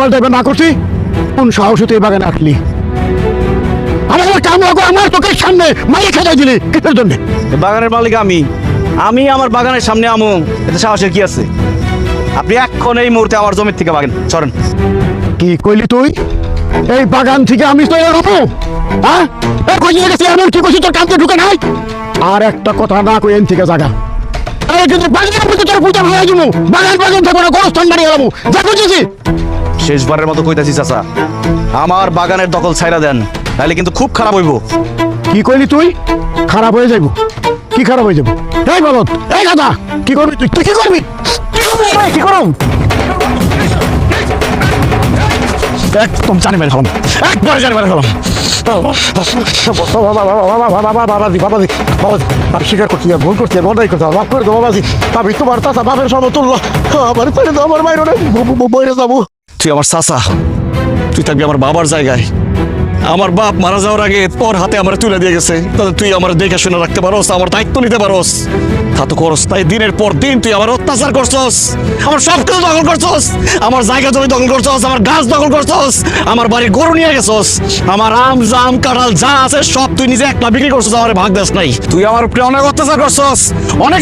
পাল্টাইবে না করছি, কোন সাহসে তুই বাগানে আসলি? আমার কাম লাগো, আমার চোখের সামনে মাইরে খেতে দিলি কিসের জন্য? বাগানের মালিক আমি আমার বাগানের সামনে আমু, এতে সাহসের কি আছে? আপনি এখন এই মুহূর্তে আমার জমির থেকে বাগান সরেন। কি কইলি তুই? এই বাগান থেকে আমি তো এরকম, হ্যাঁ? এমন কি করছি তোর কামতে ঢুকে নাই? আর একটা কথা না কই এন থেকে জাগা, কিন্তু বাগানের মধ্যে তোর পূজা ভাঙা যাবো, বাগান বাগান থাকবো না, গোরস্থান বানিয়ে গেলাম, যা করছিস। শেষবারের মতো কইতাছি চাচা, আমার বাগানের দখল ছাইরা দেন, তাহলে কিন্তু খুব খারাপ হইব। কি কইলি তুই? খারাপ হয়ে যাইব? কি খারাপ হয়ে যাবো? এই বলত, এই গাদা, কি করবি তুই? তুই কি করবি? কি করম? একদম জানি মেরে ফেলাম, একবার জানি মেরে ফেলাম। আমি স্বীকার করছি, ভুল করছি, বড়াই করছি, মাফ করে দেবো বাবাজি। আমি তোমার চাচা বাপের সমতুল্য, আমার ছেড়ে দাও, আমার বাইরে বইরে যাবো। তুই আমার চাচা, তুই থাকবি আমার বাবার জায়গায়। আমার বাপ মারা যাওয়ার আগে তোর হাতে আমার তুলে দিয়ে গেছে, তাহলে তুই আমার দেখে শুনে রাখতে পারোস, আমার দায়িত্ব নিতে পারোস, তা তো করস। তাই দিনের পর দিন তুই আমার অত্যাচার করছস, আমার সব কিছু দখল করছস, আমার জায়গা জমি দখল করছস, আমার গাছ দখল করছস, আমার বাড়ির গরু নিয়ে গেছস, আমার আম জাম কাঁঠাল যা আছে সব তুই নিজে একলা বিক্রি করছস, আমার ভাগ দাস নাই। তুই আমার উপরে অনেক অত্যাচার করছস, অনেক